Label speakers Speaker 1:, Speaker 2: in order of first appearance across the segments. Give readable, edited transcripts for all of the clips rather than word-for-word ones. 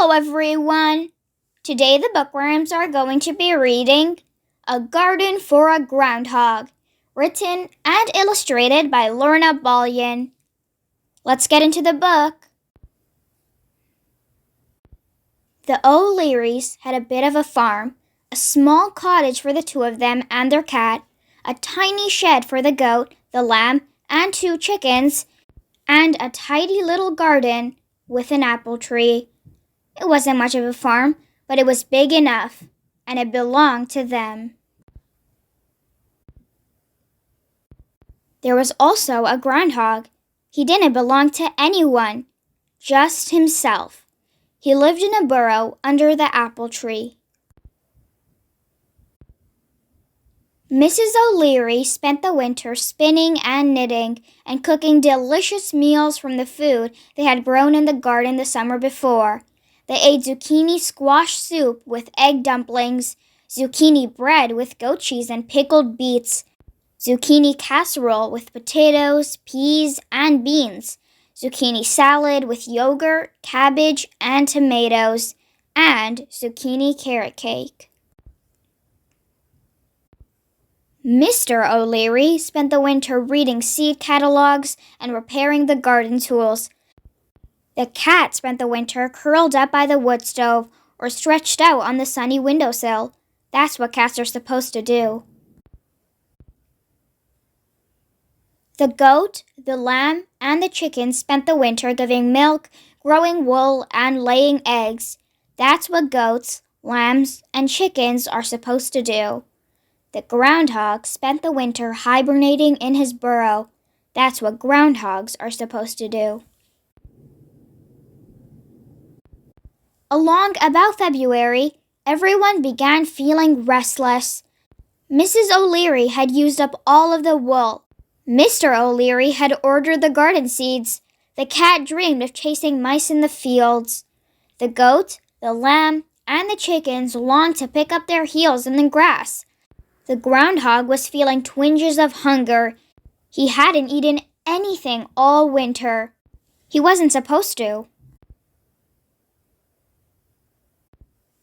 Speaker 1: Hello everyone! Today the Bookworms are going to be reading A Garden for a Groundhog, written and illustrated by Lorna Ballian. Let's get into the book. The O'Learys had a bit of a farm, a small cottage for the two of them and their cat, a tiny shed for the goat, the lamb, and 2 chickens, and a tidy little garden with an apple tree. It wasn't much of a farm, but it was big enough, and it belonged to them. There was also a groundhog. He didn't belong to anyone, just himself. He lived in a burrow under the apple tree. Mrs. O'Leary spent the winter spinning and knitting and cooking delicious meals from the food they had grown in the garden the summer before. They ate zucchini squash soup with egg dumplings, zucchini bread with goat cheese and pickled beets, zucchini casserole with potatoes, peas, and beans, zucchini salad with yogurt, cabbage, and tomatoes, and zucchini carrot cake. Mr. O'Leary spent the winter reading seed catalogs and repairing the garden tools. The cat spent the winter curled up by the wood stove or stretched out on the sunny windowsill. That's what cats are supposed to do. The goat, the lamb, and the chickens spent the winter giving milk, growing wool, and laying eggs. That's what goats, lambs, and chickens are supposed to do. The groundhog spent the winter hibernating in his burrow. That's what groundhogs are supposed to do. Along about February, everyone began feeling restless. Mrs. O'Leary had used up all of the wool. Mr. O'Leary had ordered the garden seeds. The cat dreamed of chasing mice in the fields. The goat, the lamb, and the chickens longed to pick up their heels in the grass. The groundhog was feeling twinges of hunger. He hadn't eaten anything all winter. He wasn't supposed to.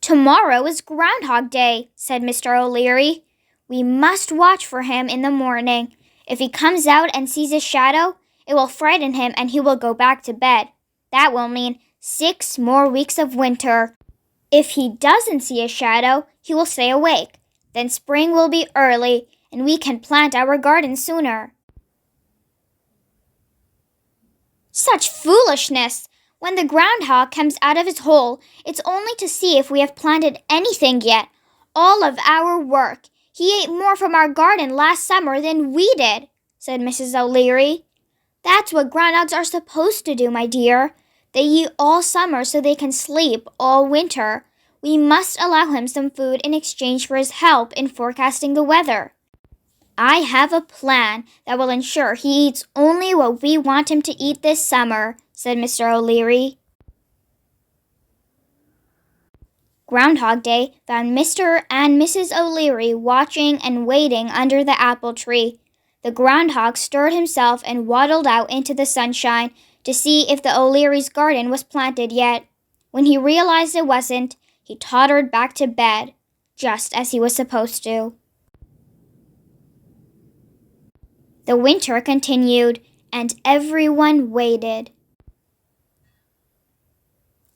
Speaker 1: "Tomorrow is Groundhog Day," said Mr. O'Leary. "We must watch for him in the morning. If he comes out and sees a shadow, it will frighten him and he will go back to bed. That will mean 6 more weeks of winter. If he doesn't see a shadow, he will stay awake. Then spring will be early and we can plant our garden sooner." Such foolishness! When the groundhog comes out of his hole, it's only to see if we have planted anything yet. All of our work. He ate more from our garden last summer than we did, said Mrs. O'Leary. That's what groundhogs are supposed to do, my dear. They eat all summer so they can sleep all winter. We must allow him some food in exchange for his help in forecasting the weather. I have a plan that will ensure he eats only what we want him to eat this summer, said Mr. O'Leary. Groundhog Day found Mr. and Mrs. O'Leary watching and waiting under the apple tree. The groundhog stirred himself and waddled out into the sunshine to see if the O'Leary's garden was planted yet. When he realized it wasn't, he tottered back to bed, just as he was supposed to. The winter continued, and everyone waited.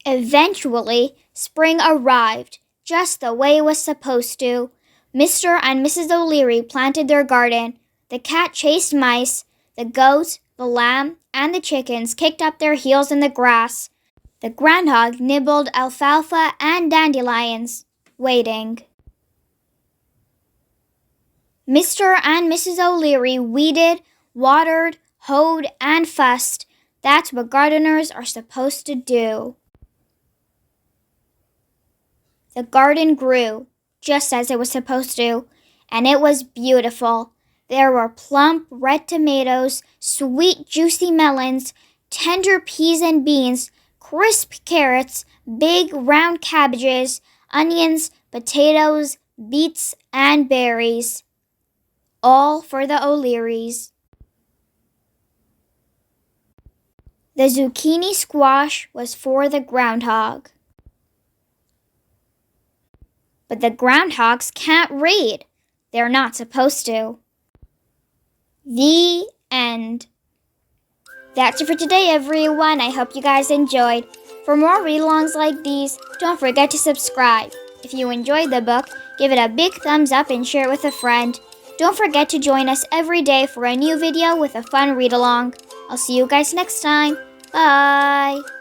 Speaker 1: Eventually, spring arrived, just the way it was supposed to. Mr. and Mrs. O'Leary planted their garden. The cat chased mice. The goat, the lamb, and the chickens kicked up their heels in the grass. The groundhog nibbled alfalfa and dandelions, waiting. Mr. and Mrs. O'Leary weeded, watered, hoed, and fussed. That's what gardeners are supposed to do. The garden grew, just as it was supposed to, and it was beautiful. There were plump red tomatoes, sweet juicy melons, tender peas and beans, crisp carrots, big round cabbages, onions, potatoes, beets, and berries. All for the O'Learys. The zucchini squash was for the groundhog. But the groundhogs can't read. They're not supposed to. The end. That's it for today, everyone. I hope you guys enjoyed. For more read-alongs like these, don't forget to subscribe. If you enjoyed the book, give it a big thumbs up and share it with a friend. Don't forget to join us every day for a new video with a fun read-along. I'll see you guys next time. Bye!